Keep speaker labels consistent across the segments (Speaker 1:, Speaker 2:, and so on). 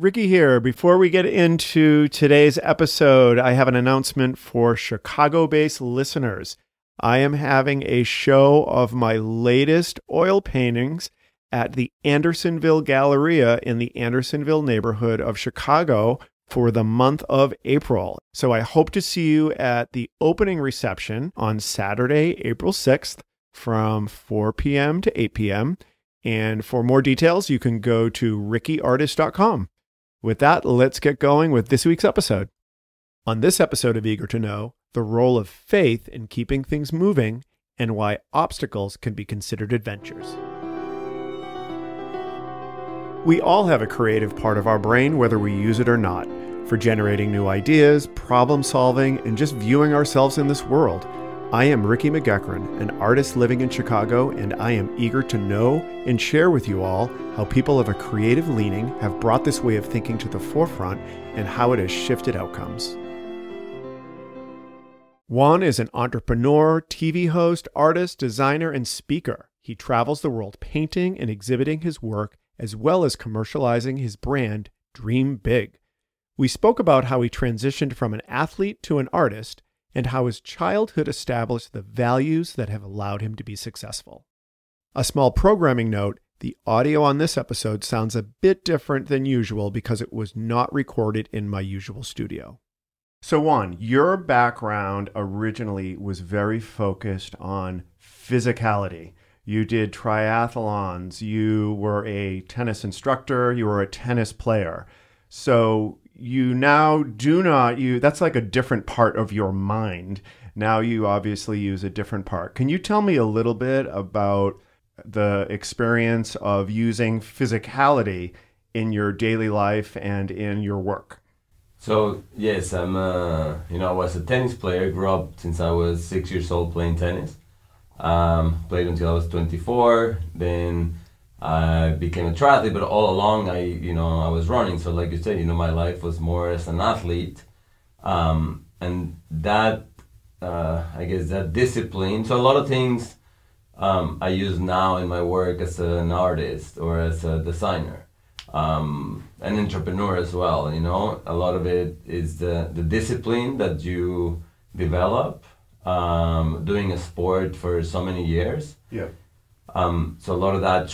Speaker 1: Ricky here. Before we get into today's episode, I have an announcement for Chicago-based listeners. I am having a show of my latest oil paintings at the Andersonville Galleria in the Andersonville neighborhood of Chicago for the month of April. So I hope to see you at the opening reception on Saturday, April 6th from 4 p.m. to 8 p.m. And for more details, you can go to rickyartist.com. With that, let's get going with this week's episode. On this episode of Eager to Know, the role of faith in keeping things moving and why obstacles can be considered adventures. We all have a creative part of our brain, whether we use it or not, for generating new ideas, problem solving, and just viewing ourselves in this world. I am Ricky McGuckran, an artist living in Chicago, and I am eager to know and share with you all how people of a creative leaning have brought this way of thinking to the forefront and how it has shifted outcomes. Juan is an entrepreneur, TV host, artist, designer, and speaker. He travels the world painting and exhibiting his work, as well as commercializing his brand, Dream Big. We spoke about how he transitioned from an athlete to an artist, and how his childhood established the values that have allowed him to be successful. A small programming note, the audio on this episode sounds a bit different than usual because it was not recorded in my usual studio. So Juan, your background originally was very focused on physicality. You did triathlons, you were a tennis instructor, you were a tennis player. So you now that's like a different part of your mind. Now you obviously use a different part. Can you tell me a little bit about the experience of using physicality in your daily life and in your work?
Speaker 2: So yes, I was a tennis player, grew up since I was 6 years old playing tennis. Played until I was 24, then I became a triathlete, but all along I was running. So like you said, my life was more as an athlete, and that I guess that discipline. So a lot of things I use now in my work as an artist or as a designer, an entrepreneur as well. A lot of it is the discipline that you develop doing a sport for so many years.
Speaker 1: Yeah.
Speaker 2: So a lot of that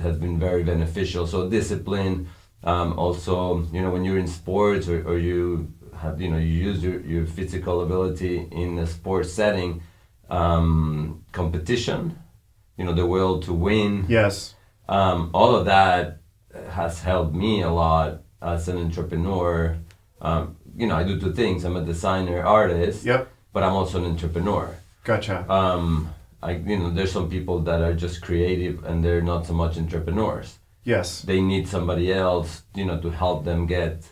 Speaker 2: has been very beneficial. So discipline, also, when you're in sports or you have, you use your physical ability in a sports setting, competition, the will to win.
Speaker 1: Yes.
Speaker 2: All of that has helped me a lot as an entrepreneur. I do two things. I'm a designer, artist,
Speaker 1: Yep.
Speaker 2: but I'm also an entrepreneur.
Speaker 1: Gotcha.
Speaker 2: There's some people that are just creative and they're not so much entrepreneurs.
Speaker 1: Yes.
Speaker 2: They need somebody else, to help them get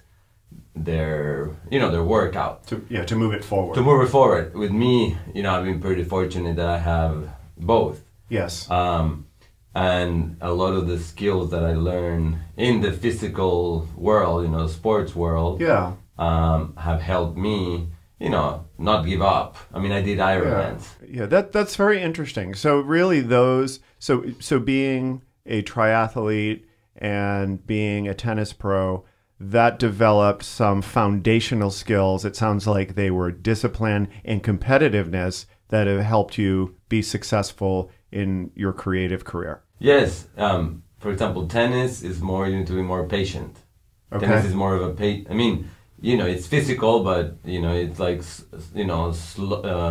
Speaker 2: their work out.
Speaker 1: To move it forward.
Speaker 2: To move it forward. With me, I've been pretty fortunate that I have both.
Speaker 1: Yes.
Speaker 2: And a lot of the skills that I learned in the physical world, sports world,
Speaker 1: Yeah.
Speaker 2: Have helped me, not give up. I mean, I did Ironmans.
Speaker 1: Yeah, that's very interesting. So really so being a triathlete and being a tennis pro, that developed some foundational skills. It sounds like they were discipline and competitiveness that have helped you be successful in your creative career.
Speaker 2: Yes. For example, tennis is more, you need to be more patient.
Speaker 1: Okay.
Speaker 2: Tennis is more of a it's physical, but it's like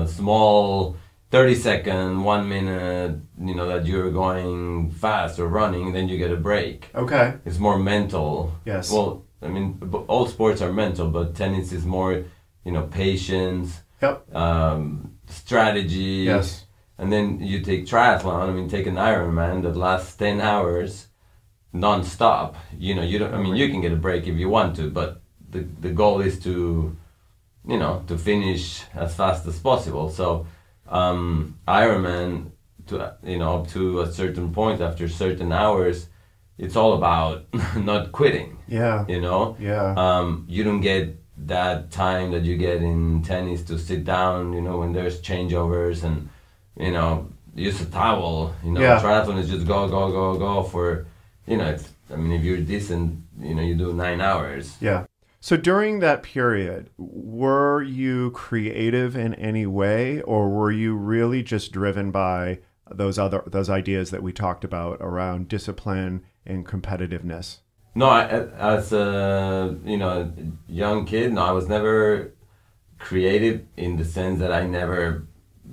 Speaker 2: small 30-second, 1 minute, that you're going fast or running, then you get a break.
Speaker 1: Okay.
Speaker 2: It's more mental.
Speaker 1: Yes.
Speaker 2: Well, all sports are mental, but tennis is more, patience.
Speaker 1: Yep.
Speaker 2: Strategy.
Speaker 1: Yes.
Speaker 2: And then you take triathlon. Take an Ironman that lasts 10 hours, non-stop. You don't. You can get a break if you want to, but the goal is to finish as fast as possible. So Ironman, up to a certain point, after certain hours, it's all about not quitting.
Speaker 1: Yeah.
Speaker 2: Yeah. You don't get that time that you get in tennis to sit down, when there's changeovers and, use a towel.
Speaker 1: Yeah.
Speaker 2: Triathlon is just go for, it's I mean, if you're decent, you do 9 hours.
Speaker 1: Yeah. So during that period, were you creative in any way, or were you really just driven by those ideas that we talked about around discipline and competitiveness?
Speaker 2: No, as a young kid, no, I was never creative in the sense that I never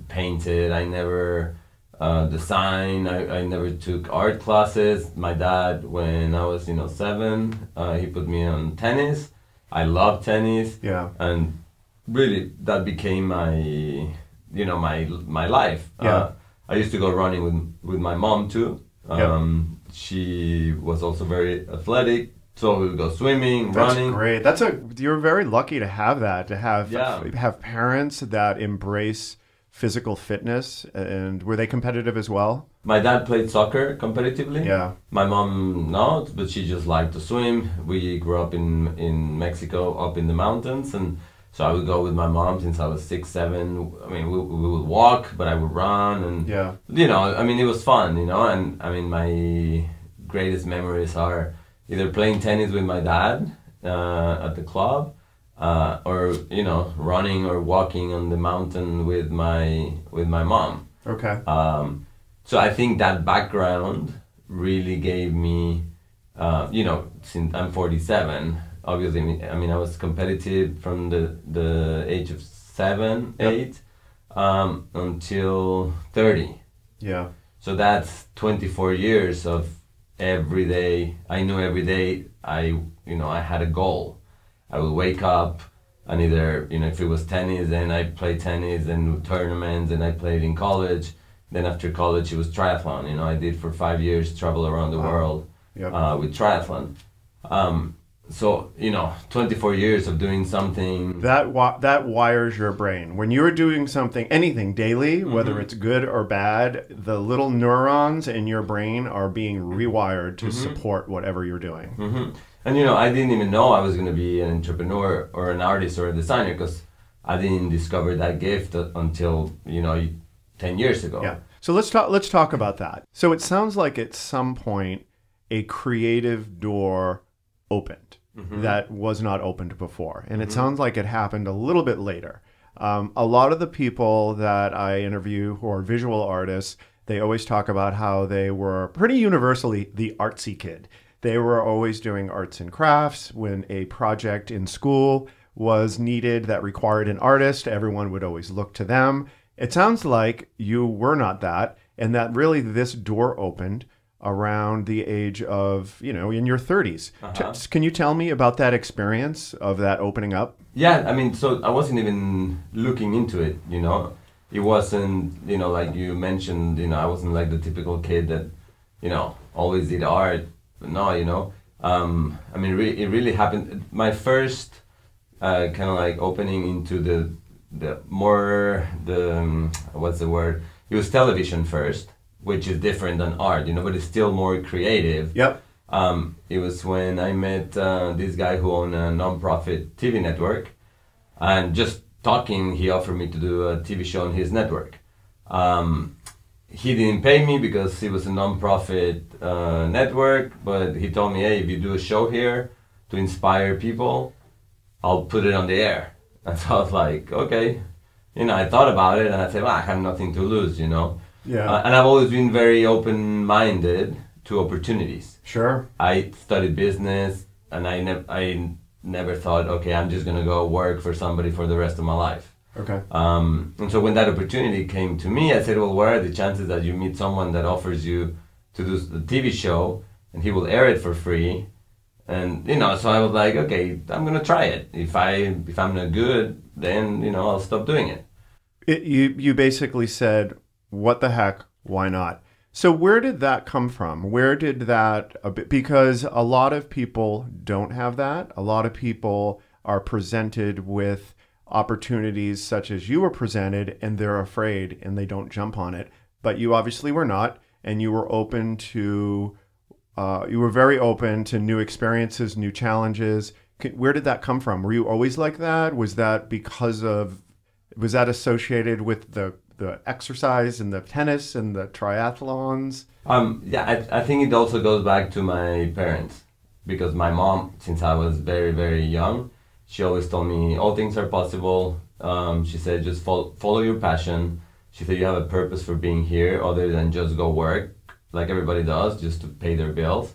Speaker 2: painted, I never designed, I never took art classes. My dad, when I was 7, he put me on tennis. I love tennis.
Speaker 1: Yeah.
Speaker 2: And really, that became my my life.
Speaker 1: Yeah.
Speaker 2: I used to go running with my mom too. She was also very athletic, so we would go swimming, running.
Speaker 1: That's great. You're very lucky to have that, to have parents that embrace physical fitness. And were they competitive as well?
Speaker 2: My dad played soccer competitively.
Speaker 1: Yeah.
Speaker 2: My mom not, but she just liked to swim. We grew up in Mexico, up in the mountains, and so I would go with my mom since I was 6, 7. I mean, we would walk, but I would run, and I mean, it was fun, and I mean, my greatest memories are either playing tennis with my dad at the club, or running or walking on the mountain with my mom.
Speaker 1: Okay.
Speaker 2: So I think that background really gave me, since I'm 47. Obviously, I mean, I was competitive from the age of 7, 8, until 30.
Speaker 1: Yeah.
Speaker 2: So that's 24 years of every day. I knew every day I had a goal. I would wake up and either, if it was tennis, then I played tennis and tournaments, and I played in college. Then after college, it was triathlon. I did for 5 years, travel around the world with triathlon. So 24 years of doing something
Speaker 1: that wires your brain. When you're doing something, anything daily, whether it's good or bad, the little neurons in your brain are being rewired to support whatever you're doing.
Speaker 2: And I didn't even know I was going to be an entrepreneur or an artist or a designer, because I didn't discover that gift until 10 years ago.
Speaker 1: Yeah. So let's talk about that. So it sounds like at some point a creative door opened that was not opened before. And it sounds like it happened a little bit later. A lot of the people that I interview who are visual artists, they always talk about how they were pretty universally the artsy kid. They were always doing arts and crafts. When a project in school was needed that required an artist, everyone would always look to them. It sounds like you were not that, and that really this door opened around the age of, in your 30s. Can you tell me about that experience of that opening up?
Speaker 2: Yeah, I mean, so I wasn't even looking into it, It wasn't, like you mentioned, I wasn't like the typical kid that, always did art. But no, I mean, it really happened. My first kind of like opening into the more, what's the word? It was television first, which is different than art, but it's still more creative.
Speaker 1: Yep.
Speaker 2: It was when I met this guy who owned a non-profit TV network, and just talking, he offered me to do a TV show on his network. He didn't pay me because it was a non-profit network, but he told me, hey, if you do a show here to inspire people, I'll put it on the air. And so I was like, okay. I thought about it, and I said, well, I have nothing to lose,
Speaker 1: Yeah.
Speaker 2: And I've always been very open-minded to opportunities.
Speaker 1: Sure.
Speaker 2: I studied business, and I never thought, okay, I'm just going to go work for somebody for the rest of my life.
Speaker 1: Okay.
Speaker 2: And so when that opportunity came to me, I said, well, what are the chances that you meet someone that offers you to do the TV show, and he will air it for free? And, so I was like, okay, I'm going to try it. If I'm not good, then, I'll stop doing it.
Speaker 1: You basically said, what the heck, why not? So where did that come from? Where did that, because a lot of people don't have that. A lot of people are presented with opportunities such as you were presented, and they're afraid and they don't jump on it. But you obviously were not, and you were open to, you were very open to new experiences, new challenges. Where did that come from? Were you always like that? Was that associated with the exercise and the tennis and the triathlons?
Speaker 2: Yeah, I think it also goes back to my parents, because my mom, since I was very, very young, she always told me all things are possible. She said, just follow your passion. She said, you have a purpose for being here other than just go work like everybody does just to pay their bills.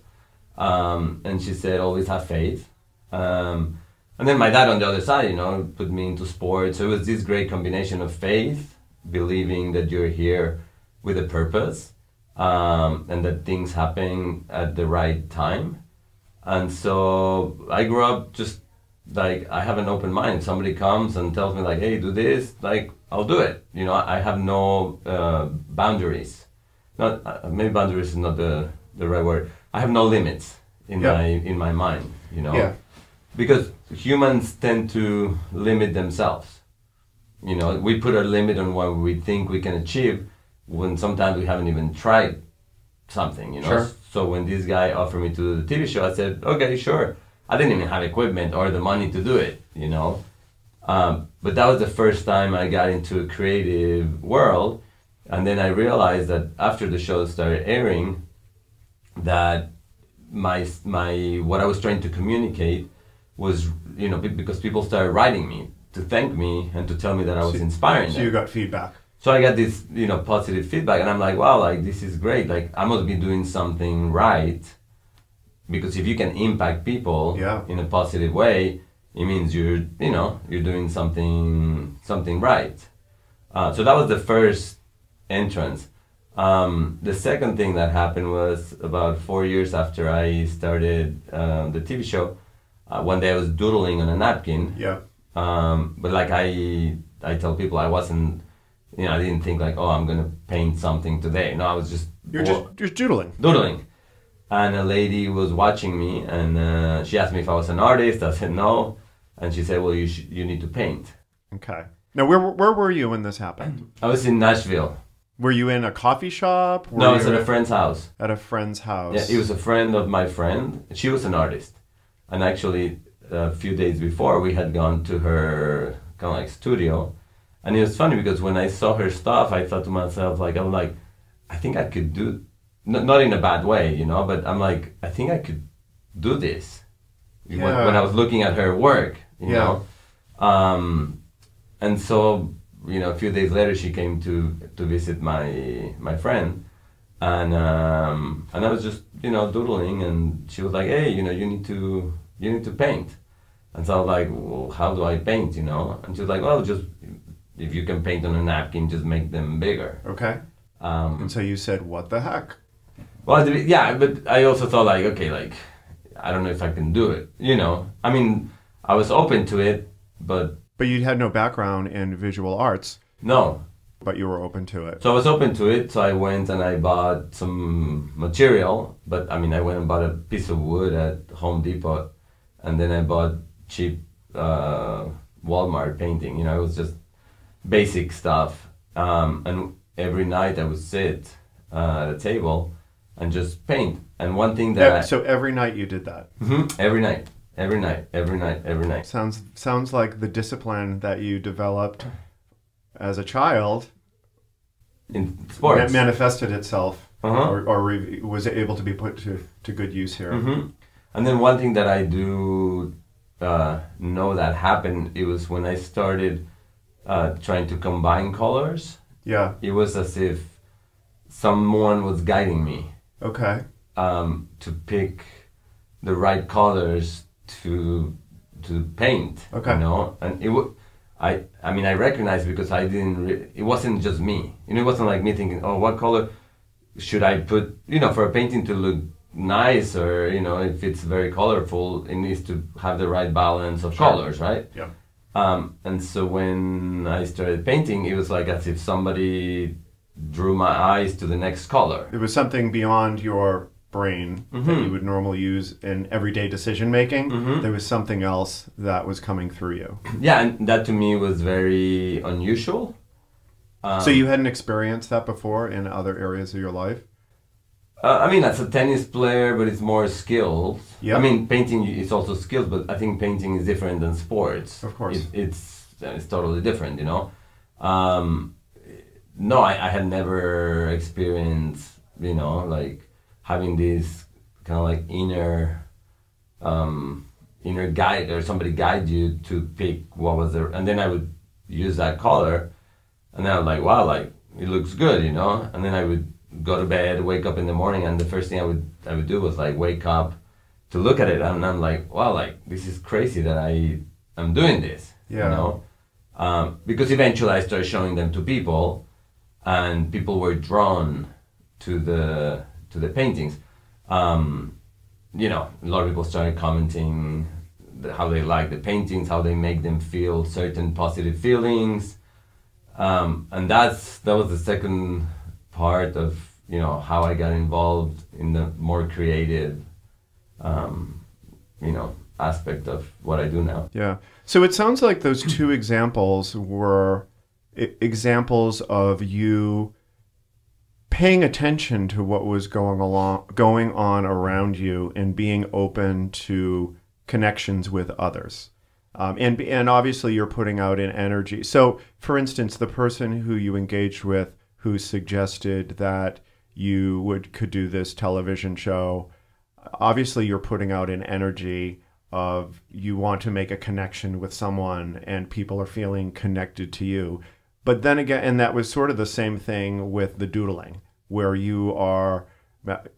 Speaker 2: And she said, always have faith. And then my dad on the other side, put me into sports. So it was this great combination of faith, believing that you're here with a purpose, and that things happen at the right time. And so I grew up just like, I have an open mind. If somebody comes and tells me like, hey, do this, like, I'll do it. I have no boundaries. Not maybe boundaries is not the right word. I have no limits in my mind,
Speaker 1: Yeah.
Speaker 2: Because humans tend to limit themselves. We put a limit on what we think we can achieve when sometimes we haven't even tried something,
Speaker 1: Sure.
Speaker 2: So when this guy offered me to do the TV show, I said, okay, sure. I didn't even have equipment or the money to do it, But that was the first time I got into a creative world. And then I realized that after the show started airing, that my what I was trying to communicate was, because people started writing me to thank me and to tell me that I was inspiring them.
Speaker 1: So you got feedback.
Speaker 2: So I got this, positive feedback, and I'm like, wow, like, this is great. Like, I must be doing something right, because if you can impact people in a positive way, it means you're doing something right. So that was the first entrance. The second thing that happened was about 4 years after I started the TV show. One day I was doodling on a napkin.
Speaker 1: Yeah.
Speaker 2: But like I tell people, I wasn't, I didn't think like, oh, I'm gonna paint something today. No, I was just
Speaker 1: You're doodling.
Speaker 2: Doodling. And a lady was watching me, and she asked me if I was an artist. I said no, and she said, well, you need to paint.
Speaker 1: Okay. Now, where were you when this happened?
Speaker 2: I was in Nashville.
Speaker 1: Were you in a coffee shop?
Speaker 2: No, I was at a friend's house.
Speaker 1: At a friend's house.
Speaker 2: Yeah, it was a friend of my friend. She was an artist. And actually, a few days before, we had gone to her kind of like studio. And it was funny because when I saw her stuff, I thought to myself, like, I think I could do, not in a bad way, but I'm like, I think I could do this.
Speaker 1: Yeah.
Speaker 2: When I was looking at her work, you know. And so, a few days later, she came to visit my friend. And I was just, doodling, and she was like, hey, you need to paint. And so I was like, well, how do I paint, And she was like, well, just, if you can paint on a napkin, just make them bigger.
Speaker 1: Okay. And so you said, what the heck?
Speaker 2: Well, yeah, but I also thought like, okay, like, I don't know if I can do it, I mean, I was open to it, but...
Speaker 1: But you had no background in visual arts.
Speaker 2: No.
Speaker 1: But you were open to it.
Speaker 2: So I was open to it, so I went and I bought some material, but I mean, I went and bought a piece of wood at Home Depot, and then I bought cheap Walmart painting, it was just basic stuff. And every night I would sit at a table and just paint. And one thing that
Speaker 1: So every night you did that?
Speaker 2: Mm-hmm, every night.
Speaker 1: Sounds like the discipline that you developed as a child
Speaker 2: in sports
Speaker 1: manifested itself,
Speaker 2: uh-huh.
Speaker 1: or was able to be put to good use here.
Speaker 2: Mm-hmm. And then one thing that I do know that happened, it was when I started trying to combine colors.
Speaker 1: Yeah.
Speaker 2: It was as if someone was guiding me.
Speaker 1: Okay.
Speaker 2: To pick the right colors to paint.
Speaker 1: Okay.
Speaker 2: And I mean, I recognized because I didn't. It wasn't just me. It wasn't like me thinking, oh, what color should I put? For a painting to look nice, or if it's very colorful, it needs to have the right balance of colors, right?
Speaker 1: Yeah.
Speaker 2: And so when I started painting, it was like as if somebody drew my eyes to the next color.
Speaker 1: It was something beyond your brain
Speaker 2: mm-hmm.
Speaker 1: that you would normally use in everyday decision making.
Speaker 2: Mm-hmm.
Speaker 1: There was something else that was coming through you.
Speaker 2: Yeah, and that to me was very unusual.
Speaker 1: So you hadn't experienced that before in other areas of your life?
Speaker 2: I mean, as a tennis player, but it's more skills.
Speaker 1: Yep.
Speaker 2: I mean, painting is also skills, but I think painting is different than sports.
Speaker 1: Of course.
Speaker 2: It's totally different, no, I had never experienced, you know, like having this kind of like inner guide or somebody guide you to pick what was the, and then I would use that color, and then I was like, wow, like it looks good, you know. And then I would go to bed, wake up in the morning, and the first thing I would do was like wake up to look at it, and I'm like, wow, like this is crazy that I'm doing this,
Speaker 1: yeah.
Speaker 2: You know, because eventually I started showing them to people, and people were drawn to the paintings. You know, a lot of people started commenting how they like the paintings, how they make them feel certain positive feelings, and that was the second part of, you know, how I got involved in the more creative, you know, aspect of what I do now.
Speaker 1: Yeah. So it sounds like those two examples were examples of you paying attention to what was going on around you and being open to connections with others. And obviously you're putting out an energy. So for instance, the person who you engaged with who suggested that you could do this television show, obviously you're putting out an energy of you want to make a connection with someone and people are feeling connected to you. But then again, and that was sort of the same thing with the doodling, where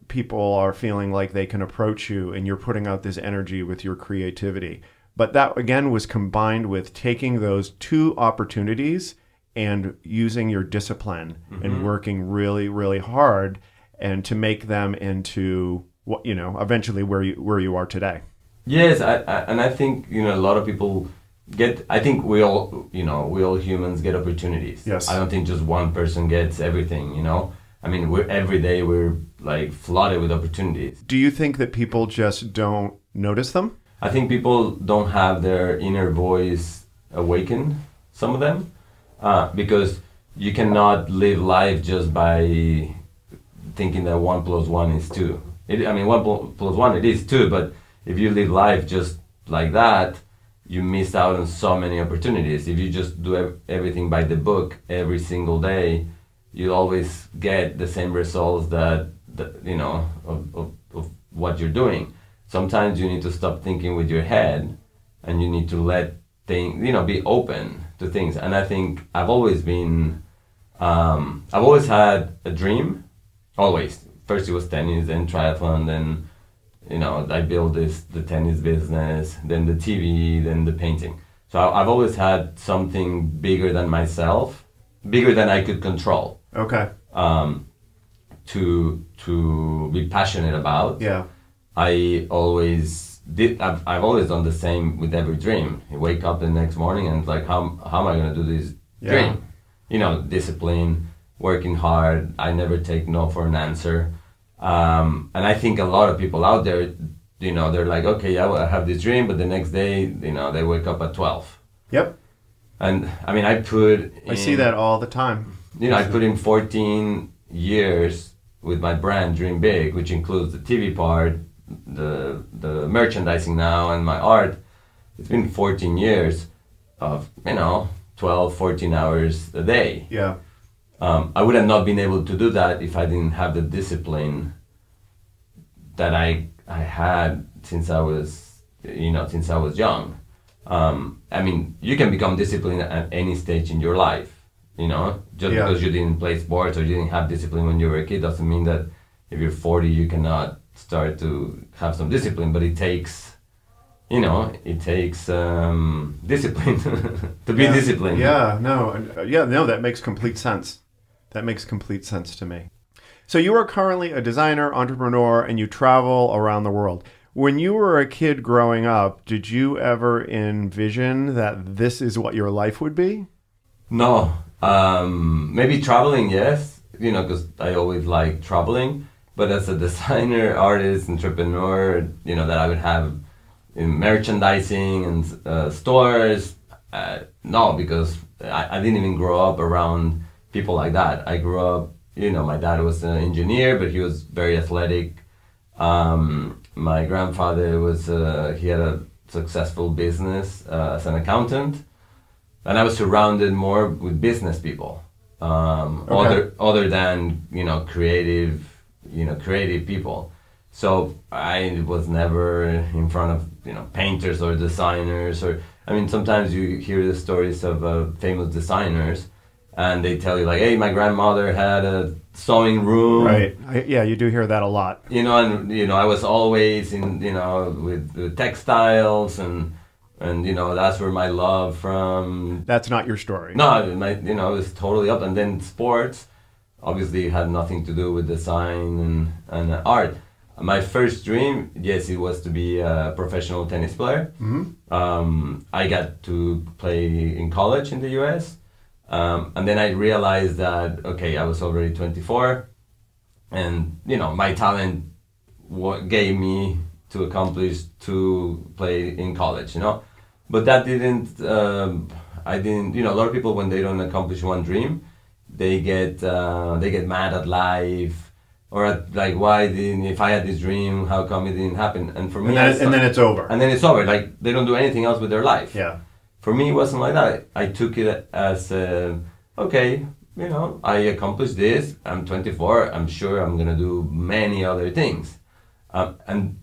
Speaker 1: people are feeling like they can approach you and you're putting out this energy with your creativity. But that again was combined with taking those two opportunities and using your discipline and working really, really hard and to make them into what, you know, eventually where you are today.
Speaker 2: Yes, and I think, you know, a lot of people I think we all humans get opportunities.
Speaker 1: Yes.
Speaker 2: I don't think just one person gets everything, you know. I mean, every day we're like flooded with opportunities.
Speaker 1: Do you think that people just don't notice them?
Speaker 2: I think people don't have their inner voice awakened, some of them, because you cannot live life just by thinking that 1 + 1 is 2. 1 + 1 it is 2, but if you live life just like that, you miss out on so many opportunities. If you just do everything by the book every single day, you'll always get the same results that you know, of what you're doing. Sometimes you need to stop thinking with your head, and you need to let things, you know, be open to things. And I think I've always had a dream, always. First it was tennis, then triathlon, then, you know, I built the tennis business, then the TV, then the painting. So I've always had something bigger than myself, bigger than I could control.
Speaker 1: Okay.
Speaker 2: To be passionate about.
Speaker 1: Yeah.
Speaker 2: I've always done the same with every dream. You wake up the next morning and it's like, how am I going to do this dream? You know, discipline, working hard. I never take no for an answer. And I think a lot of people out there, you know, they're like, okay, yeah, well, I have this dream, but the next day, you know, they wake up at 12.
Speaker 1: Yep.
Speaker 2: And I mean, I
Speaker 1: see that all the time.
Speaker 2: You know, I put in 14 years with my brand Dream Big, which includes the TV part, the merchandising now, and my art. It's been 14 years of, you know, 12, 14 hours a day.
Speaker 1: Yeah.
Speaker 2: I would have not been able to do that if I didn't have the discipline that I had since I was young. I mean, you can become disciplined at any stage in your life. You know, just because you didn't play sports or you didn't have discipline when you were a kid doesn't mean that if you're 40 you cannot start to have some discipline. But it takes, you know, discipline to be disciplined.
Speaker 1: No, that makes complete sense. That makes complete sense to me. So you are currently a designer, entrepreneur, and you travel around the world. When you were a kid growing up, did you ever envision that this is what your life would be?
Speaker 2: No. Maybe traveling, yes, you know, because I always liked traveling. But as a designer, artist, entrepreneur, you know, that I would have in merchandising and stores, no, because I didn't even grow up around people like that. I grew up, you know, my dad was an engineer, but he was very athletic. My grandfather he had a successful business as an accountant. And I was surrounded more with business people. other than creative people. So I was never in front of painters or designers, or I mean, sometimes you hear the stories of famous designers, and they tell you like, hey, my grandmother had a sewing room.
Speaker 1: Right. Yeah, you do hear that a lot.
Speaker 2: And I was always in with textiles, and that's where my love from.
Speaker 1: That's not your story.
Speaker 2: No, it was totally up. And then sports obviously had nothing to do with design and art. My first dream, yes, it was to be a professional tennis player. Mm-hmm. I got to play in college in the US. And then I realized that, okay, I was already 24, and, my talent gave me to accomplish to play in college, But that didn't, a lot of people, when they don't accomplish one dream, they get mad at life, or at, like, if I had this dream, how come it didn't happen? And for me,
Speaker 1: and then it's over.
Speaker 2: And then it's over. Like, they don't do anything else with their life.
Speaker 1: Yeah.
Speaker 2: For me, it wasn't like that. I took it as, okay, I accomplished this. I'm 24. I'm sure I'm going to do many other things. And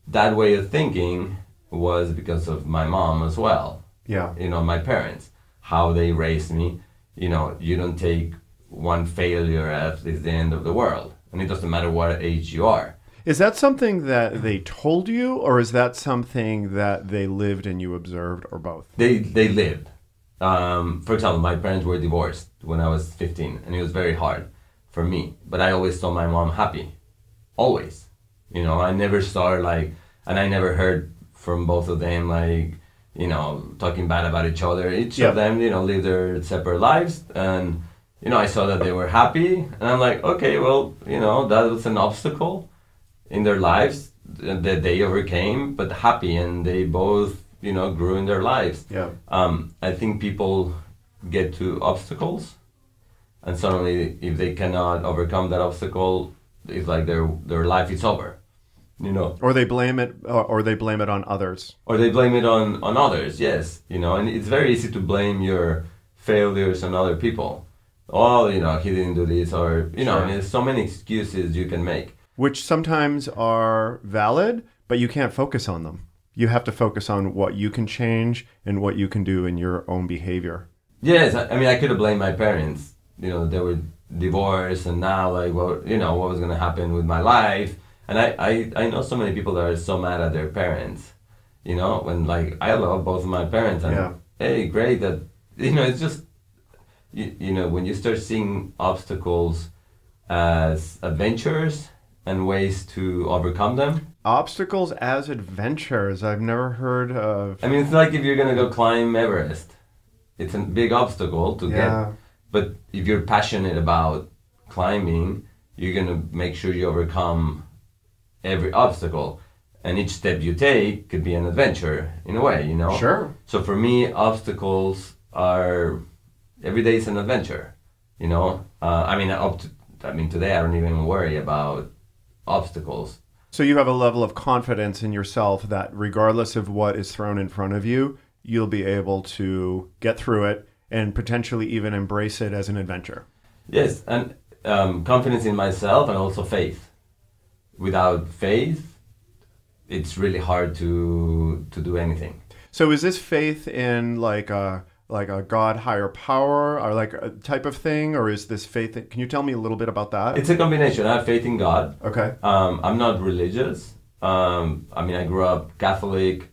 Speaker 2: that way of thinking was because of my mom as well.
Speaker 1: Yeah.
Speaker 2: My parents, how they raised me. You don't take one failure as the end of the world. And it doesn't matter what age you are.
Speaker 1: Is that something that they told you, or is that something that they lived and you observed, or both?
Speaker 2: They lived. For example, my parents were divorced when I was 15, and it was very hard for me. But I always saw my mom happy. Always. I never saw her and I never heard from both of them talking bad about each other. Each of them, lived their separate lives, and I saw that they were happy, and I'm like, okay, well, that was an obstacle in their lives that they overcame, but happy, and they both, grew in their lives.
Speaker 1: Yeah.
Speaker 2: I think people get to obstacles, and suddenly, if they cannot overcome that obstacle, it's like their life is over.
Speaker 1: Or they blame it, or they blame it on others.
Speaker 2: Or they blame it on others. Yes, and it's very easy to blame your failures on other people. Oh, he didn't do this, or
Speaker 1: Sure.
Speaker 2: and there's so many excuses you can make.
Speaker 1: Which sometimes are valid, but you can't focus on them. You have to focus on what you can change and what you can do in your own behavior.
Speaker 2: Yes, I could have blamed my parents. They were divorced, and now, what was going to happen with my life? And I know so many people that are so mad at their parents. When I love both of my parents, and
Speaker 1: Yeah.
Speaker 2: hey, great that it's just when you start seeing obstacles as adventures and ways to overcome them.
Speaker 1: Obstacles as adventures. I've never heard of.
Speaker 2: It's like if you're going to go climb Everest. It's a big obstacle to get. But if you're passionate about climbing, you're going to make sure you overcome every obstacle. And each step you take could be an adventure in a way,
Speaker 1: Sure.
Speaker 2: So for me, obstacles are... Every day is an adventure, today I don't even worry about obstacles.
Speaker 1: So you have a level of confidence in yourself that regardless of what is thrown in front of you, you'll be able to get through it and potentially even embrace it as an adventure.
Speaker 2: Yes, and confidence in myself, and also faith. Without faith, it's really hard to do anything.
Speaker 1: So is this faith in like a God higher power, or like a type of thing, or is this faith? Can you tell me a little bit about that?
Speaker 2: It's a combination. I have faith in God.
Speaker 1: Okay.
Speaker 2: I'm not religious. I grew up Catholic.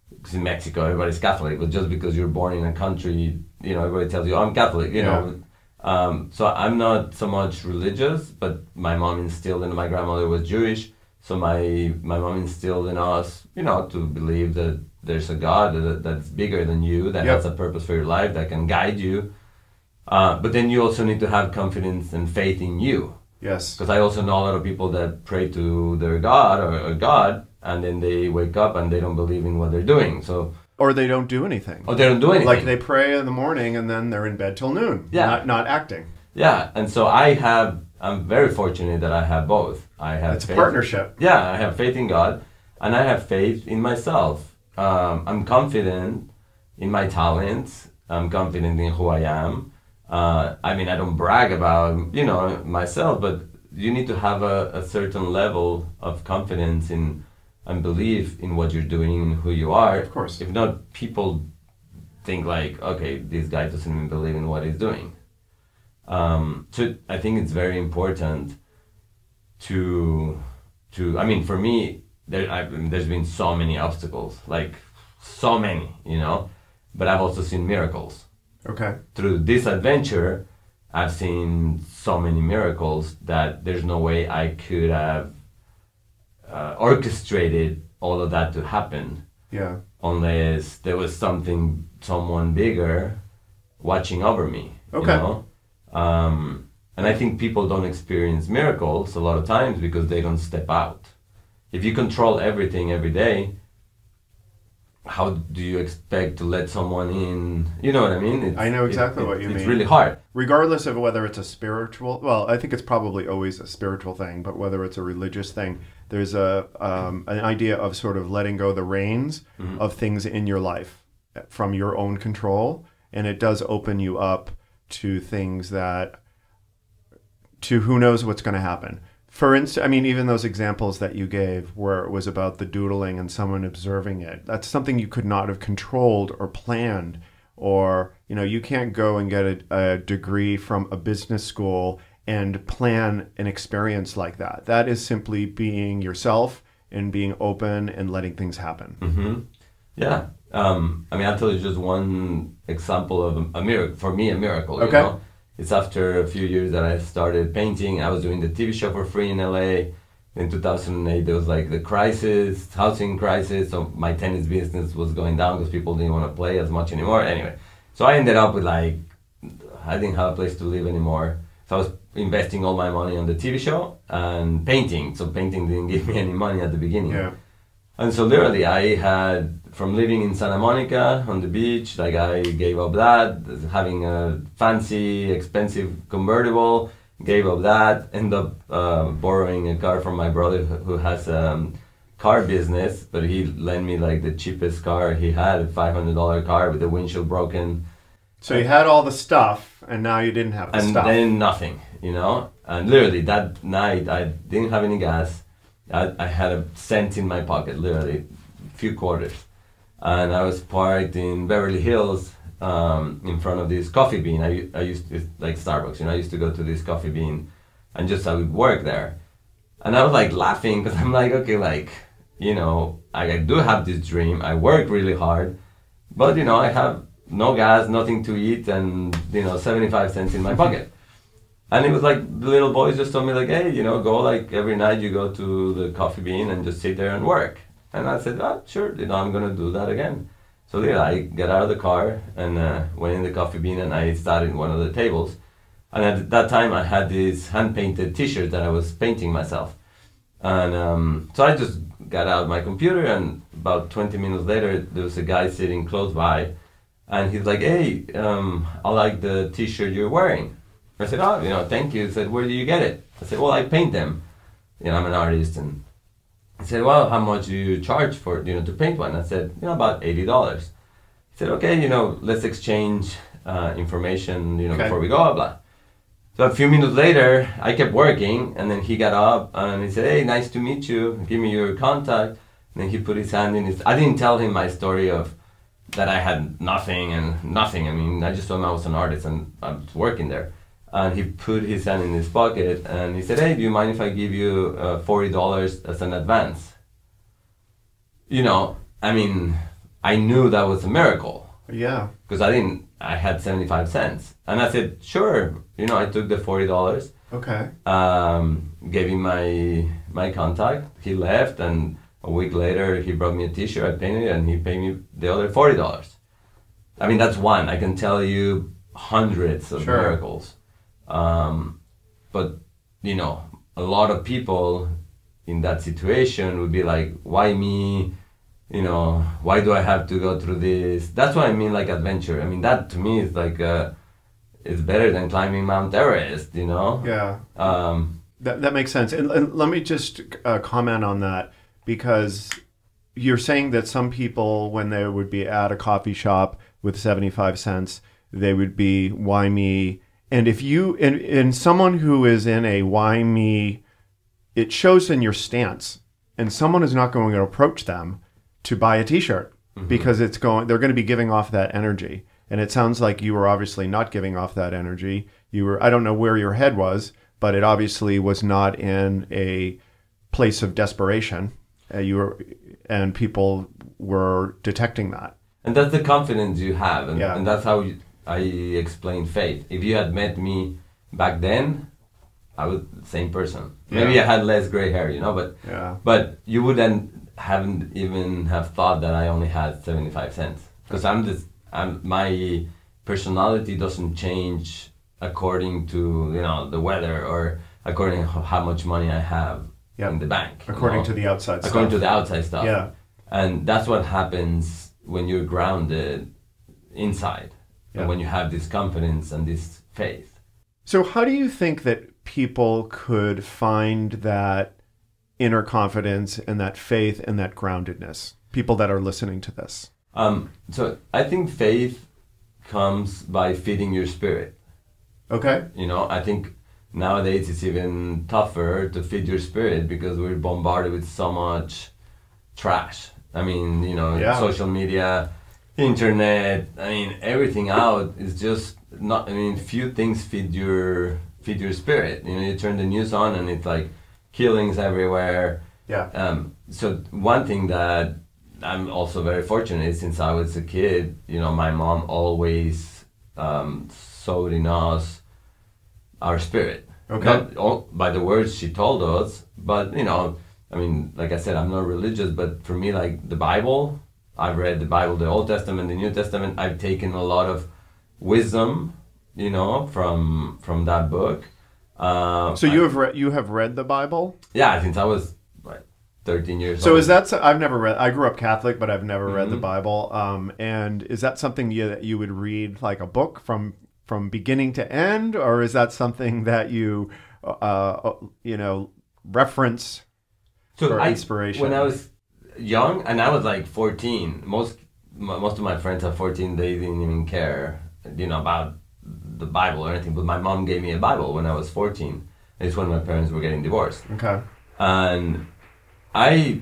Speaker 2: Because in Mexico, everybody's Catholic, but just because you're born in a country, everybody tells you, I'm Catholic, So I'm not so much religious, but my mom instilled, and my grandmother was Jewish, so my mom instilled in us, to believe that there's a God that's bigger than you, that has a purpose for your life, that can guide you. But then you also need to have confidence and faith in you.
Speaker 1: Yes.
Speaker 2: Because I also know a lot of people that pray to their God or God, and then they wake up and they don't believe in what they're doing.
Speaker 1: Or they don't do anything.
Speaker 2: Or they don't do anything.
Speaker 1: Like they pray in the morning and then they're in bed till noon.
Speaker 2: Yeah.
Speaker 1: Not acting.
Speaker 2: Yeah, and so I'm very fortunate that I have both.
Speaker 1: It's a partnership.
Speaker 2: Yeah, I have faith in God, and I have faith in myself. I'm confident in my talents. I'm confident in who I am. I mean, I don't brag about, myself, but you need to have a certain level of confidence in and belief in what you're doing and who you are.
Speaker 1: Of course.
Speaker 2: If not, people think like, okay, this guy doesn't even believe in what he's doing. So I think it's very important to I mean, for me, there's been so many obstacles, like so many, but I've also seen miracles.
Speaker 1: Okay.
Speaker 2: Through this adventure, I've seen so many miracles that there's no way I could have orchestrated all of that to happen.
Speaker 1: Yeah.
Speaker 2: Unless there was someone bigger watching over me.
Speaker 1: Okay.
Speaker 2: And I think people don't experience miracles a lot of times because they don't step out. If you control everything every day, how do you expect to let someone in? You know what I mean?
Speaker 1: I know exactly what you mean.
Speaker 2: It's really hard.
Speaker 1: Regardless of whether it's a spiritual, well, I think it's probably always a spiritual thing, but whether it's a religious thing, there's an idea of sort of letting go the reins of things in your life from your own control. And it does open you up to things to who knows what's going to happen. For instance, I mean, even those examples that you gave where it was about the doodling and someone observing it, that's something you could not have controlled or planned. Or, you can't go and get a degree from a business school and plan an experience like that. That is simply being yourself and being open and letting things happen.
Speaker 2: Mm-hmm. Yeah. I mean, I'll tell you just one example of a miracle. For me, a miracle.
Speaker 1: Okay.
Speaker 2: It's after a few years that I started painting. I was doing the TV show for free in LA. In 2008, there was like the crisis, housing crisis. So my tennis business was going down because people didn't want to play as much anymore. Anyway, so I ended up with I didn't have a place to live anymore. So I was investing all my money on the TV show and painting. So painting didn't give me any money at the beginning.
Speaker 1: Yeah.
Speaker 2: And so literally I had, from living in Santa Monica on the beach, I gave up that, having a fancy, expensive convertible, gave up that, ended up borrowing a car from my brother who has a car business, but he lent me the cheapest car he had, a $500 car with the windshield broken.
Speaker 1: So you had all the stuff, and now you didn't have the stuff.
Speaker 2: And then nothing, And literally that night I didn't have any gas. I had a cent in my pocket, literally, a few quarters. And I was parked in Beverly Hills in front of this coffee bean. I used to, like Starbucks, I used to go to this coffee bean and I would work there. And I was laughing because I'm okay, I do have this dream. I work really hard, but I have no gas, nothing to eat, and 75 cents in my pocket. And it was the little boys just told me hey, go every night you go to the coffee bean and just sit there and work. And I said, sure, I'm gonna do that again. So I got out of the car and went in the coffee bean and I started one of the tables. And at that time I had this hand-painted t-shirt that I was painting myself. And so I just got out my computer and about 20 minutes later there was a guy sitting close by and he's like, hey, I like the t-shirt you're wearing. I said, thank you. He said, where do you get it? I said, well, I paint them. I'm an artist. And he said, well, how much do you charge for, to paint one? I said, about $80. He said, okay, let's exchange information, okay, before we go, blah, blah. So a few minutes later, I kept working, and then he got up, and he said, hey, nice to meet you. Give me your contact. And then he put his hand in his... I didn't tell him my story of that I had nothing and nothing. I mean, I just told him I was an artist, and I was working there. And he put his hand in his pocket and he said, hey, do you mind if I give you $40 as an advance? I mean, I knew that was a miracle.
Speaker 1: Yeah.
Speaker 2: Because I had 75 cents. And I said, sure. I took the $40.
Speaker 1: Okay.
Speaker 2: Gave him my contact. He left and a week later he brought me a t-shirt, I painted it, and he paid me the other $40. I mean, that's one. I can tell you hundreds of
Speaker 1: sure.
Speaker 2: miracles. But a lot of people in that situation would be like, why me? Why do I have to go through this? That's what I mean, adventure. I mean, that to me is it's better than climbing Mount Everest,
Speaker 1: Yeah. That makes sense. And let me just comment on that, because you're saying that some people, when they would be at a coffee shop with 75 cents, they would be why me. And if you, and someone who is in a why me, it shows in your stance, and someone is not going to approach them to buy a t-shirt because they're going to be giving off that energy. And it sounds like you were obviously not giving off that energy. You were, I don't know where your head was, but it obviously was not in a place of desperation. And people were detecting that.
Speaker 2: And that's the confidence you have, and that's how I explain faith. If you had met me back then, I was the same person. Maybe I had less gray hair, but you wouldn't haven't even have thought that I only had 75 cents, because my personality doesn't change according to the weather or according to how much money I have in the bank.
Speaker 1: According to the outside stuff.
Speaker 2: According to the outside stuff.
Speaker 1: Yeah.
Speaker 2: And that's what happens when you're grounded inside, and when you have this confidence and this faith.
Speaker 1: So how do you think that people could find that inner confidence and that faith and that groundedness? People that are listening to this.
Speaker 2: So I think faith comes by feeding your spirit.
Speaker 1: Okay.
Speaker 2: I think nowadays it's even tougher to feed your spirit because we're bombarded with so much trash. I mean, social media, internet, everything out is just not, few things feed your spirit. You turn the news on and it's like killings everywhere.
Speaker 1: Yeah.
Speaker 2: So one thing that I'm also very fortunate is, since I was a kid, my mom always sowed in us our spirit.
Speaker 1: Okay.
Speaker 2: Not all by the words she told us, but like I said, I'm not religious, but for me, like the Bible, I've read the Bible, the Old Testament, the New Testament. I've taken a lot of wisdom, from that book.
Speaker 1: So you have read the Bible?
Speaker 2: Yeah, since I was 13 years old.
Speaker 1: So is that, I've never read, I grew up Catholic, but I've never read the Bible. And is that something you would read like a book from beginning to end, or is that something that you reference for inspiration?
Speaker 2: When I was young, and I was like 14, most of my friends at 14, they didn't even care, about the Bible or anything. But my mom gave me a Bible when I was 14. It's when my parents were getting divorced.
Speaker 1: Okay.
Speaker 2: And I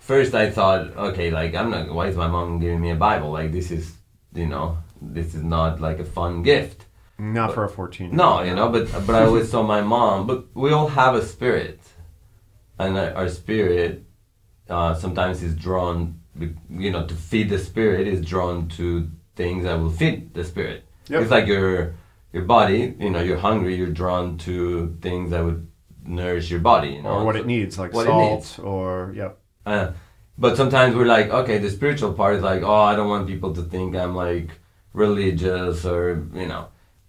Speaker 2: thought, okay, like why is my mom giving me a Bible? Like this is not like a fun gift.
Speaker 1: Not for a 14-year-old.
Speaker 2: No, but I always saw my mom. But we all have a spirit, and our spirit sometimes is drawn, to feed the spirit is drawn to things that will feed the spirit. Yep. It's like your body. You're hungry. You're drawn to things that would nourish your body.
Speaker 1: Or what it needs, like salt, or
Speaker 2: But sometimes we're like, okay, the spiritual part is like, oh, I don't want people to think I'm like religious or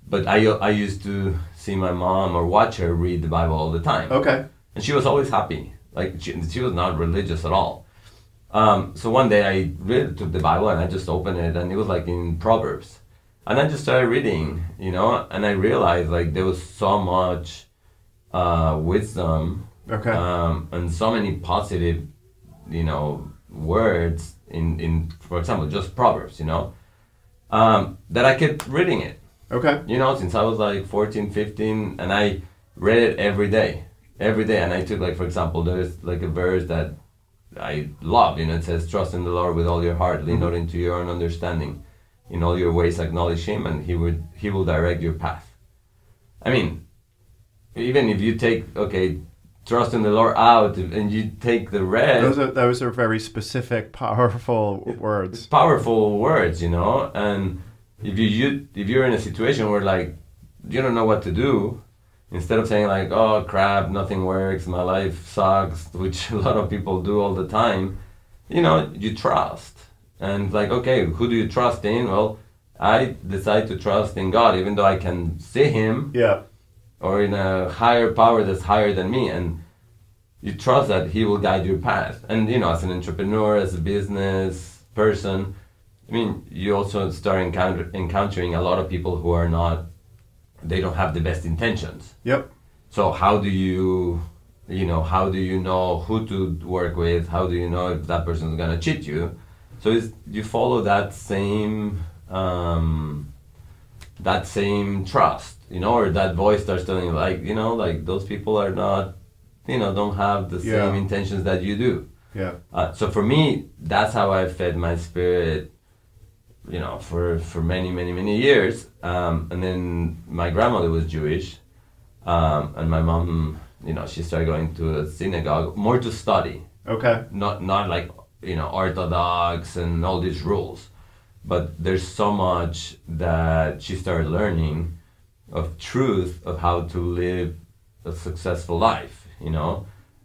Speaker 2: But I used to see my mom or watch her read the Bible all the time.
Speaker 1: Okay.
Speaker 2: And she was always happy. Like she was not religious at all. So one day I really took the Bible and I just opened it, and it was like in Proverbs. And I just started reading, and I realized like there was so much wisdom, and so many positive, words in for example, just Proverbs, that I kept reading it.
Speaker 1: Okay.
Speaker 2: Since I was like 14, 15, and I read it every day, and I took, like, for example, there's like a verse that I love, it says, trust in the Lord with all your heart, lean not into your own understanding, in all your ways acknowledge Him, and He will direct your path. Even if you take, trust in the Lord out, and you take the rest.
Speaker 1: Those are very specific, powerful words.
Speaker 2: Powerful words, and if you're in a situation where like you don't know what to do, instead of saying like, oh crap, nothing works, my life sucks, which a lot of people do all the time, you trust. And like, okay, who do you trust in? Well, I decide to trust in God, even though I can see Him.
Speaker 1: Yeah.
Speaker 2: Or in a higher power that's higher than me, and you trust that He will guide your path. And as an entrepreneur, as a business person, you also start encountering a lot of people who are not, they don't have the best intentions.
Speaker 1: Yep.
Speaker 2: So how do you know who to work with? How do you know if that person is going to cheat you? So you follow that same that same trust, or that voice starts telling you, like, like those people are not, don't have the same intentions that you do.
Speaker 1: Yeah.
Speaker 2: So for me, that's how I fed my spirit, for many, many, many years. And then my grandmother was Jewish, and my mom, she started going to a synagogue more to study.
Speaker 1: Okay.
Speaker 2: Not like, Orthodox and all these rules. But there's so much that she started learning of truth of how to live a successful life,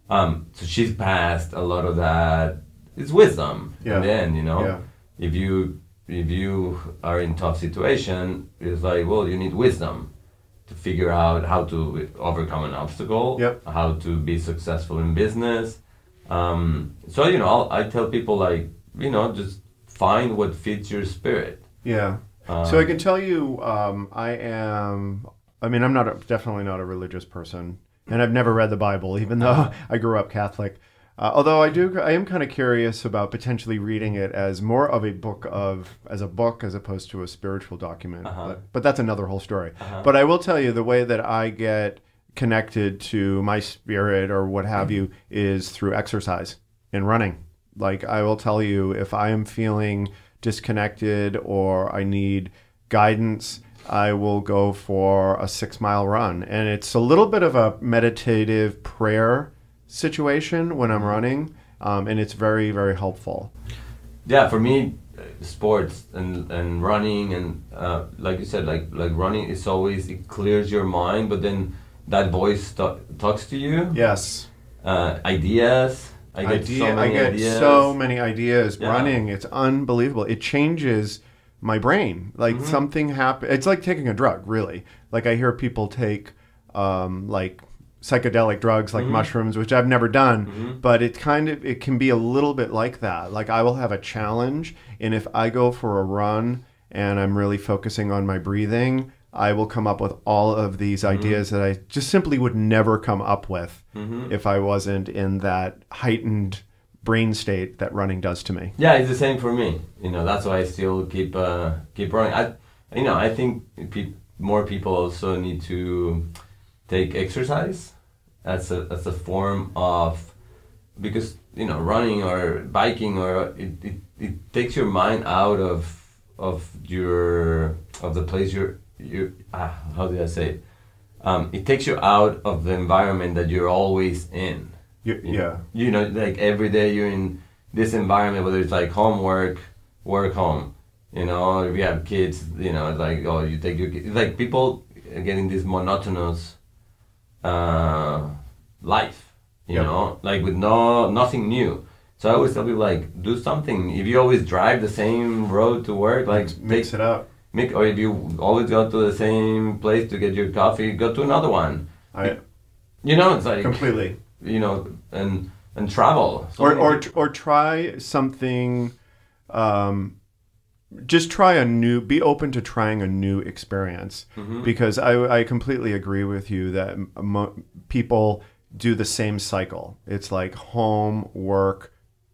Speaker 2: So she's passed a lot of that. It's wisdom in the end,
Speaker 1: Yeah.
Speaker 2: If you are in tough situation, it's like, well, you need wisdom to figure out how to overcome an obstacle, how to be successful in business. So, I tell people, like, just find what fits your spirit.
Speaker 1: Yeah. So I can tell you, I'm definitely not a religious person, and I've never read the Bible, even though I grew up Catholic. Although I am kind of curious about potentially reading it as more of a book as opposed to a spiritual document. But that's another whole story. But I will tell you, the way that I get connected to my spirit or what have you is through exercise and running. Like, I will tell you, if I am feeling disconnected or I need guidance, I will go for a 6-mile run. And it's a little bit of a meditative prayer situation when I'm running, and it's very, very helpful.
Speaker 2: Yeah, for me, sports and running and like you said, like running is always, it clears your mind, but then that voice talks to you.
Speaker 1: Yes.
Speaker 2: Ideas. I get
Speaker 1: so many ideas running. It's unbelievable. It changes my brain. Like something happens. It's like taking a drug, really. Like, I hear people take like psychedelic drugs like mushrooms, which I've never done, but it can be a little bit like that. Like, I will have a challenge, and if I go for a run and I'm really focusing on my breathing, I will come up with all of these ideas that I just simply would never come up with if I wasn't in that heightened brain state that running does to me.
Speaker 2: Yeah, it's the same for me. That's why I still keep running. I think more people also need to take exercise as a form of, because running or biking, or it takes your mind out of the place you're how did I say it? It takes you out of the environment that you're always in. Like every day you're in this environment, whether it's like homework, work, home. If you have kids, it's like, oh, you take your kids. It's like people getting this monotonous life, like with nothing new. So I always tell people, like, do something. If you always drive the same road to work, like,
Speaker 1: mix it up.
Speaker 2: Or if you always go to the same place to get your coffee, go to another one. It's like
Speaker 1: completely.
Speaker 2: And travel.
Speaker 1: Or try something. Just try be open to trying a new experience, because I completely agree with you that people do the same cycle. It's like home, work,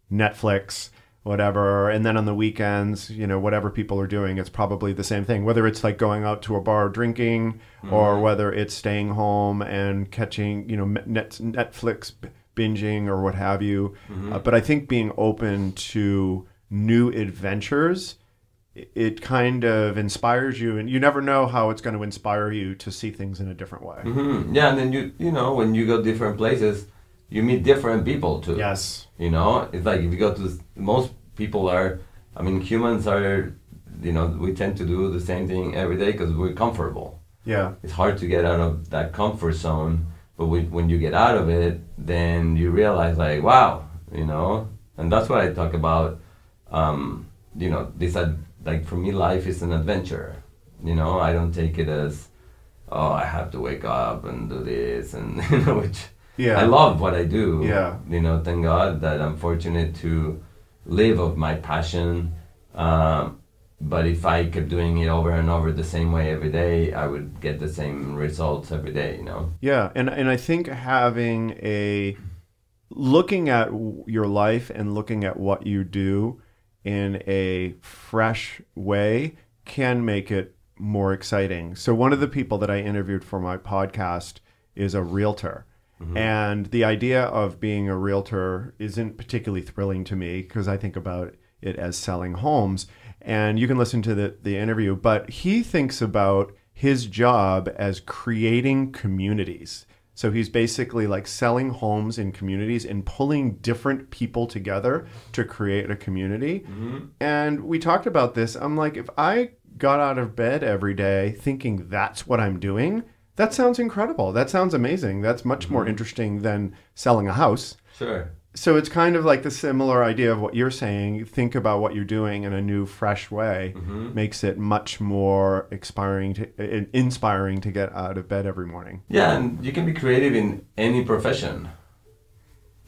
Speaker 1: Netflix, whatever, and then on the weekends, whatever people are doing, it's probably the same thing, whether it's like going out to a bar drinking, or whether it's staying home and catching Netflix binging or what have you. But I think being open to new adventures, it kind of inspires you, and you never know how it's going to inspire you to see things in a different way.
Speaker 2: Yeah, and then when you go different places, you meet different people too.
Speaker 1: Yes.
Speaker 2: It's like if you go to most people humans are, we tend to do the same thing every day because we're comfortable.
Speaker 1: Yeah.
Speaker 2: It's hard to get out of that comfort zone, but when you get out of it, then you realize, like, wow, and that's what I talk about. Like, for me, life is an adventure. I don't take it as, oh, I have to wake up and do this, and which. Yeah. I love what I do.
Speaker 1: Yeah.
Speaker 2: Thank God that I'm fortunate to live of my passion. But if I kept doing it over and over the same way every day, I would get the same results every day,
Speaker 1: Yeah, and I think looking at your life and looking at what you do in a fresh way can make it more exciting. So one of the people that I interviewed for my podcast is a realtor. And the idea of being a realtor isn't particularly thrilling to me because I think about it as selling homes. And you can listen to the interview, but he thinks about his job as creating communities. So he's basically like selling homes in communities and pulling different people together to create a community. And we talked about this. I'm like, if I got out of bed every day thinking that's what I'm doing, that sounds incredible. That sounds amazing. That's much more interesting than selling a house.
Speaker 2: Sure.
Speaker 1: So it's kind of like the similar idea of what you're saying. Think about what you're doing in a new, fresh way. Makes it much more inspiring to get out of bed every morning.
Speaker 2: Yeah, and you can be creative in any profession.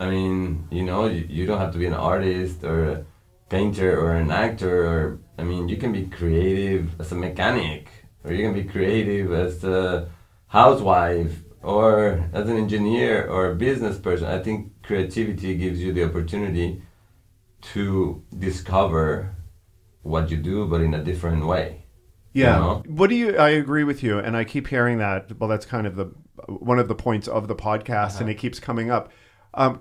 Speaker 2: I mean, you know, you don't have to be an artist or a painter or an actor. Or I mean, you can be creative as a mechanic, or you can be creative as a housewife, or as an engineer or a business person. I think creativity gives you the opportunity to discover what you do, but in a different way.
Speaker 1: Yeah.
Speaker 2: You know?
Speaker 1: What do you, I agree with you. And I keep hearing that. Well, that's kind of one of the points of the podcast, and it keeps coming up.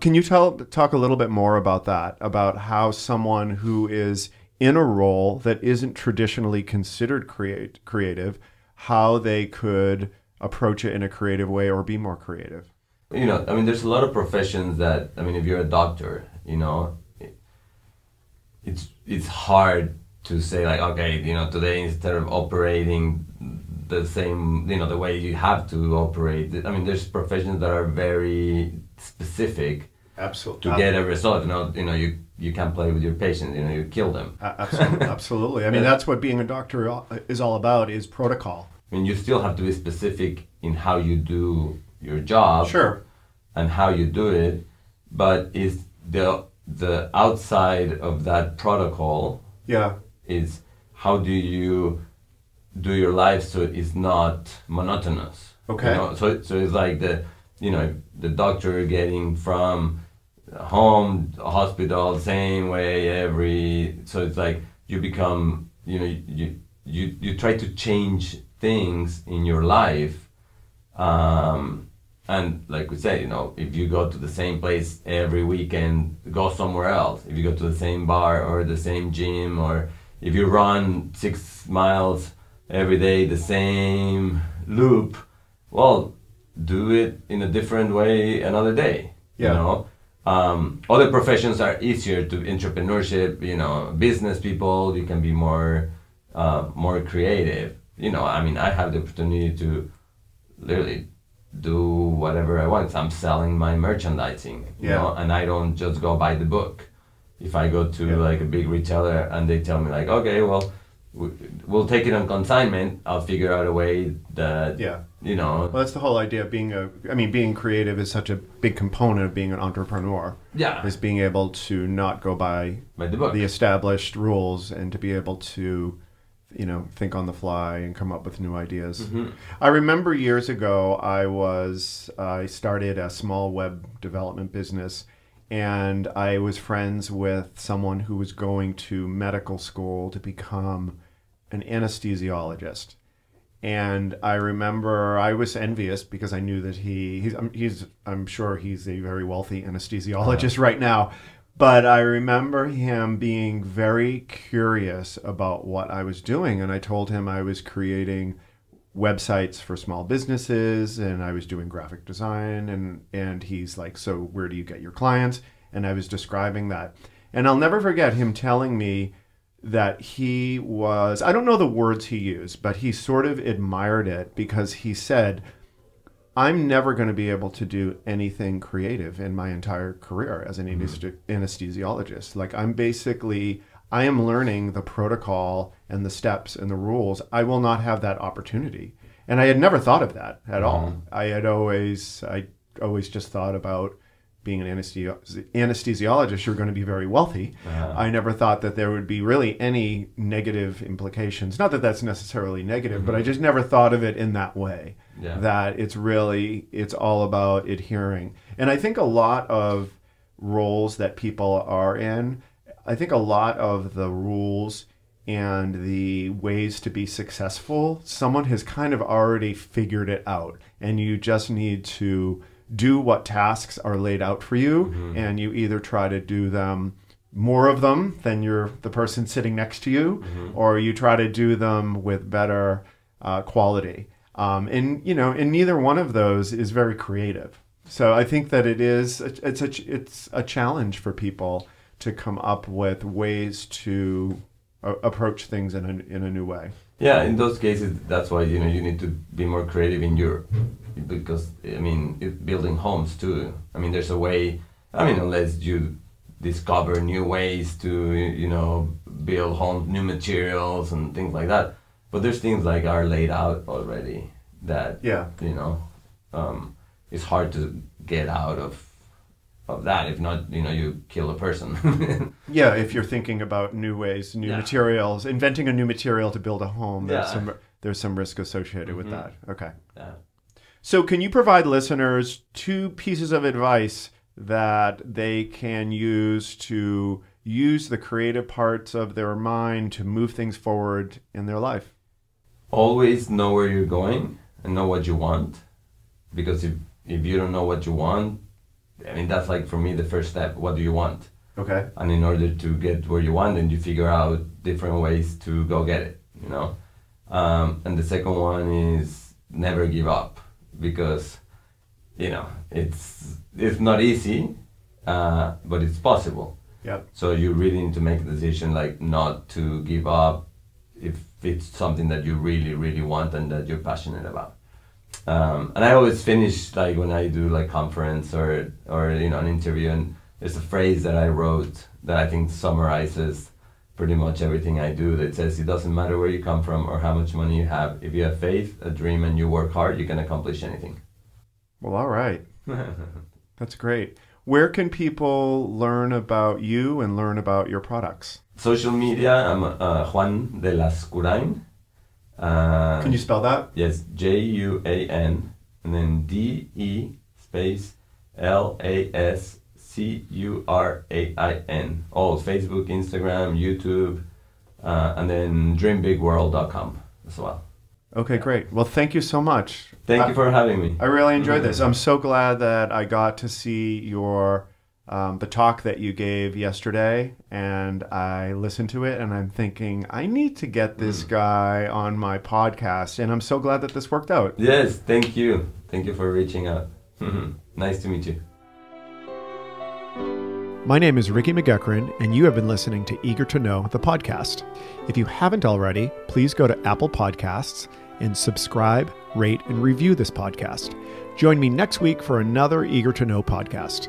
Speaker 1: Can you talk a little bit more about that, about how someone who is in a role that isn't traditionally considered creative, how they could approach it in a creative way or be more creative?
Speaker 2: You know, I mean, there's a lot of professions that, I mean, if you're a doctor, you know, it's hard to say like, okay, you know, today instead of operating the same, you know, the way you have to operate. I mean, there's professions that are very specific.
Speaker 1: Absolutely.
Speaker 2: To get a result. You know, you can't play with your patients. You know, you kill them.
Speaker 1: Absolutely. I mean, that's what being a doctor is all about, is protocol.
Speaker 2: I mean, you still have to be specific in how you do your job.
Speaker 1: Sure.
Speaker 2: And how you do it, but is the outside of that protocol.
Speaker 1: Yeah.
Speaker 2: Is how do you do your life so it's not monotonous.
Speaker 1: Okay.
Speaker 2: You know? So it's like the doctor getting from home to hospital same way so it's like you become, you know, you try to change things in your life, and like we say, you know, if you go to the same place every weekend, go somewhere else. If you go to the same bar or the same gym, or if you run 6 miles every day, the same loop, well, do it in a different way another day.
Speaker 1: Yeah.
Speaker 2: You know, other professions are easier to entrepreneurship. You know, business people, you can be more creative. You know, I mean, I have the opportunity to literally do whatever I want. I'm selling my merchandising, you know, and I don't just go by the book. If I go to like a big retailer and they tell me like, okay, well, we'll take it on consignment, I'll figure out a way that, you know.
Speaker 1: Well, that's the whole idea of being creative is such a big component of being an entrepreneur.
Speaker 2: Yeah.
Speaker 1: Is being able to not go by
Speaker 2: the book,
Speaker 1: the established rules, and to be able to, you know, think on the fly and come up with new ideas. I remember years ago, I started a small web development business, and I was friends with someone who was going to medical school to become an anesthesiologist. And I remember I was envious because I knew that I'm sure he's a very wealthy anesthesiologist right now. But I remember him being very curious about what I was doing. And I told him I was creating websites for small businesses and I was doing graphic design. And he's like, so where do you get your clients? And I was describing that. And I'll never forget him telling me that he was, I don't know the words he used, but he sort of admired it because he said, I'm never going to be able to do anything creative in my entire career as an anesthesiologist. Like I am learning the protocol and the steps and the rules. I will not have that opportunity. And I had never thought of that at all. I always just thought about being an anesthesiologist, you're going to be very wealthy. I never thought that there would be really any negative implications. Not that that's necessarily negative, but I just never thought of it in that way. Yeah. That it's all about adhering. And I think a lot of roles that people are in, I think a lot of the rules and the ways to be successful, someone has kind of already figured it out, and you just need to do what tasks are laid out for you, and you either try to do them, more of them than the person sitting next to you, or you try to do them with better quality. And neither one of those is very creative. So I think that it's a challenge for people to come up with ways to approach things in a new way.
Speaker 2: Yeah, in those cases, that's why you need to be more creative in Europe, because building homes too. There's a way. Unless you discover new ways to build homes, new materials and things like that. But there's things like are laid out already that it's hard to get out of that. If not, you kill a person.
Speaker 1: Yeah, if you're thinking about new ways, new materials, inventing a new material to build a home, there's some risk associated with that. Okay.
Speaker 2: Yeah.
Speaker 1: So can you provide listeners 2 pieces of advice that they can use to use the creative parts of their mind to move things forward in their life?
Speaker 2: Always know where you're going and know what you want. Because if you don't know what you want, that's like, for me, the first step. What do you want? Okay. And in order to get where you want, then you figure out different ways to go get it, And the second one is never give up, because, it's not easy, but it's possible.
Speaker 1: Yep. So
Speaker 2: you really need to make a decision, like, not to give up if it's something that you really, really want and that you're passionate about. And I always finish, like, when I do like conference or an interview, and there's a phrase that I wrote that I think summarizes pretty much everything I do, that says, it doesn't matter where you come from or how much money you have. If you have faith, a dream, and you work hard, you can accomplish anything.
Speaker 1: Well, all right. That's great. Where can people learn about you and learn about your products?
Speaker 2: Social media, I'm Juan de Lascurain.
Speaker 1: Can you spell that?
Speaker 2: Yes, Juan, and then DE space LASCURAIN. All Facebook, Instagram, YouTube, and then dreambigworld.com as well.
Speaker 1: Okay, great. Well, thank you so much.
Speaker 2: Thank you for having me.
Speaker 1: I really enjoyed this. I'm so glad that I got to see the talk that you gave yesterday, and I listened to it, and I'm thinking, I need to get this guy on my podcast, and I'm so glad that this worked out.
Speaker 2: Yes, thank you. Thank you for reaching out. Nice to meet you.
Speaker 1: My name is Ricky McGuckrin, and you have been listening to Eager to Know, the podcast. If you haven't already, please go to Apple Podcasts and subscribe, rate, and review this podcast. Join me next week for another Eager to Know podcast.